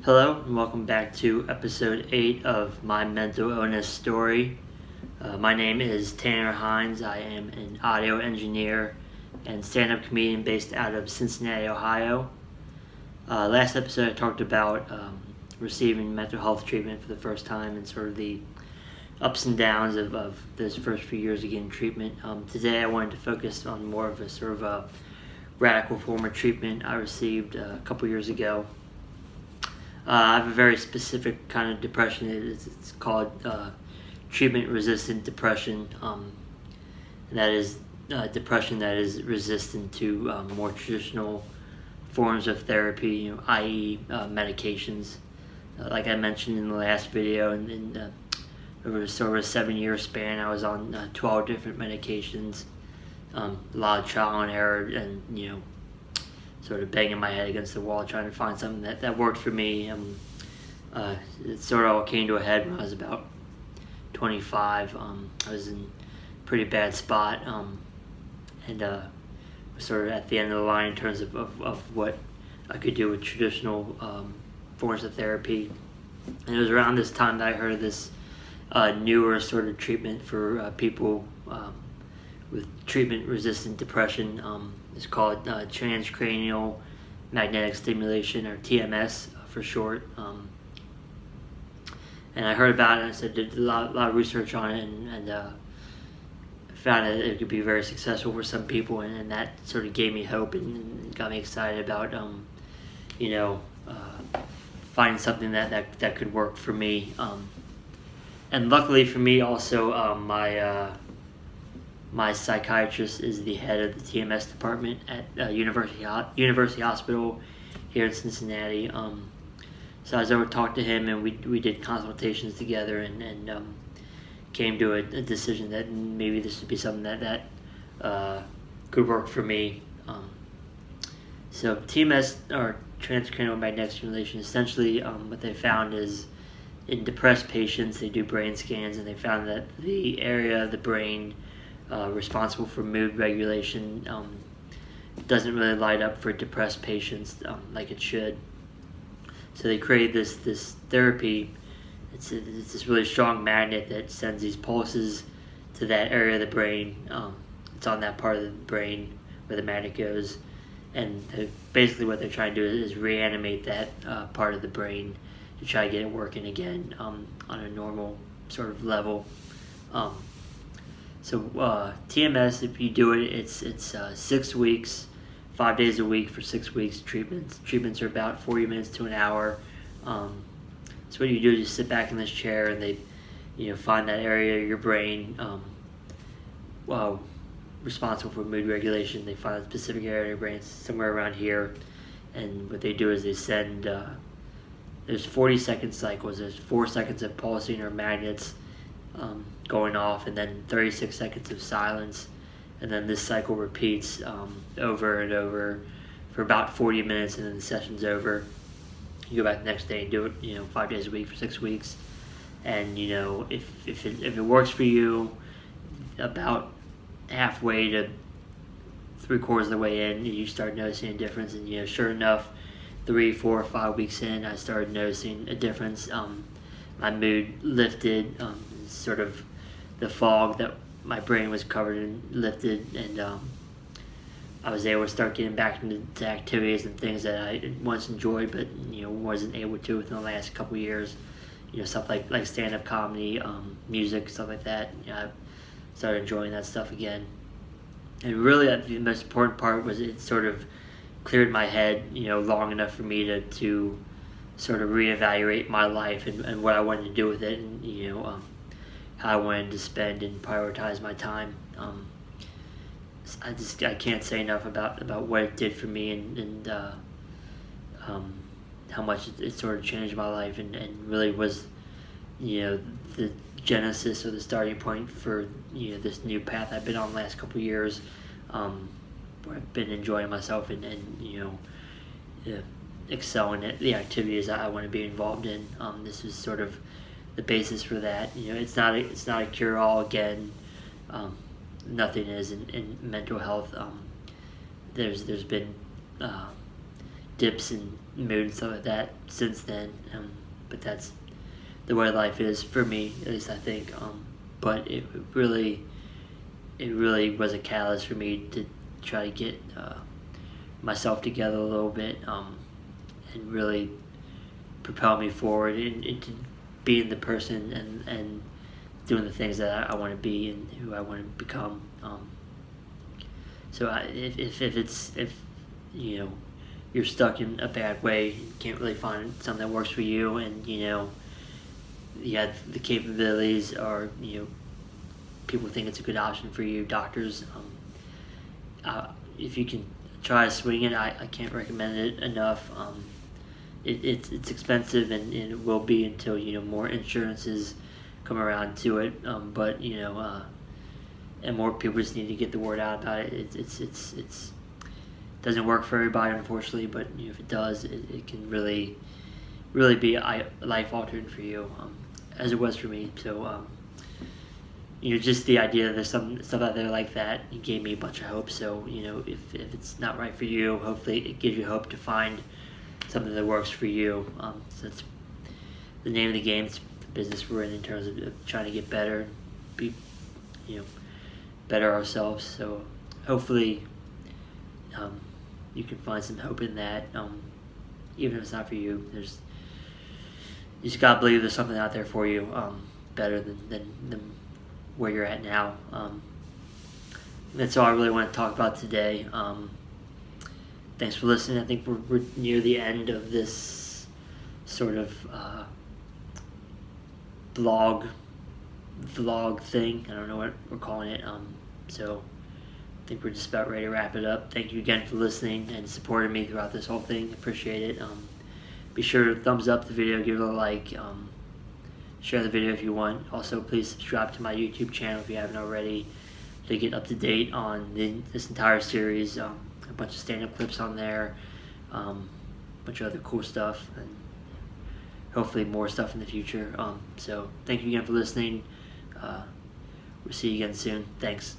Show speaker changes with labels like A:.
A: Hello, and welcome back to episode 8 of my mental illness story. My name is Tanner Hines. I am an audio engineer and stand-up comedian based out of Cincinnati, Ohio. Last episode I talked about receiving mental health treatment for the first time and sort of the ups and downs of those first few years of getting treatment. Today I wanted to focus on more of a sort of a radical form of treatment I received a couple years ago. I have a very specific kind of depression. It's called treatment-resistant depression, and that is depression that is resistant to more traditional forms of therapy, i.e. Medications. Like I mentioned in the last video, and over sort of a 7-year span, I was on 12 different medications, a lot of trial and error, and sort of banging my head against the wall trying to find something that worked for me. It sort of all came to a head when I was about 25. I was in a pretty bad spot, and was sort of at the end of the line in terms of what I could do with traditional forms of therapy. And it was around this time that I heard of this newer sort of treatment for people with treatment-resistant depression. It's called transcranial magnetic stimulation, or TMS for short. And I heard about it, and I did a lot of research on it, and found that it could be very successful for some people, and that sort of gave me hope and got me excited about finding something that could work for me. And luckily for me also, my psychiatrist is the head of the TMS department at University Hospital here in Cincinnati. So I was over to talk to him, and we did consultations together, and came to a decision that maybe this would be something that could work for me. So TMS, or transcranial magnetic stimulation, essentially what they found is in depressed patients, they do brain scans, and they found that the area of the brain responsible for mood regulation doesn't really light up for depressed patients like it should. So they created this therapy. It's this really strong magnet that sends these pulses to that area of the brain. It's on that part of the brain where the magnet goes, and basically what they're trying to do is reanimate that part of the brain to try to get it working again on a normal sort of level. So TMS, if you do it, it's 6 weeks, 5 days a week for 6 weeks. Treatments are about 40 minutes to an hour. So what you do is you sit back in this chair, and they find that area of your brain responsible for mood regulation. They find a specific area of your brain somewhere around here, and what they do is they send there's 40-second cycles. There's 4 seconds of pulsing or magnets going off, and then 36 seconds of silence, and then this cycle repeats over and over for about 40 minutes, and then the session's over. You go back the next day and do it 5 days a week for 6 weeks, and if it works for you, about halfway to 3/4 of the way in, you start noticing a difference. And sure enough, 3, 4, 5 weeks in, I started noticing a difference. My mood lifted, sort of the fog that my brain was covered in lifted, and I was able to start getting back into activities and things that I once enjoyed, but wasn't able to within the last couple of years. Stuff like stand-up comedy, music, stuff like that. I started enjoying that stuff again. And really, the most important part was it sort of cleared my head, long enough for me to sort of reevaluate my life and what I wanted to do with it, and how I wanted to spend and prioritize my time. I can't say enough about what it did for me, and how much it sort of changed my life, and really was the genesis or the starting point for this new path I've been on the last couple of years, where I've been enjoying myself and excelling at the activities that I want to be involved in. This is sort of the basis for that. It's not a cure-all. Again, nothing is in mental health. There's been dips and mood and stuff like that since then. But that's the way life is for me, at least I think. But it really was a catalyst for me to try to get myself together a little bit, and really propel me forward into being the person and doing the things that I want to be and who I want to become. So if you know you're stuck in a bad way, you can't really find something that works for you, and you have the capabilities, or people think it's a good option for you, doctors. If you can try to swing it, I can't recommend it enough. It's expensive, and it will be until more insurances come around to it. But and more people just need to get the word out about it. It's doesn't work for everybody, unfortunately, but if it does, it can really be life altering for you, as it was for me. So just the idea that there's some stuff out there like that, it gave me a bunch of hope. So if it's not right for you, hopefully it gives you hope to find something that works for you. So that's the name of the game. It's the business we're in terms of trying to get better, be better ourselves. So hopefully you can find some hope in that, even if it's not for you. You just gotta believe there's something out there for you, better than where you're at now. That's all I really want to talk about today. Thanks for listening. I think we're near the end of this sort of vlog thing. I don't know what we're calling it. So I think we're just about ready to wrap it up. Thank you again for listening and supporting me throughout this whole thing. Appreciate it. Be sure to thumbs up the video, give it a like, share the video if you want. Also, please subscribe to my YouTube channel if you haven't already to get up to date on this entire series. A bunch of stand-up clips on there, a bunch of other cool stuff, and hopefully more stuff in the future. So thank you again for listening. We'll see you again soon. Thanks.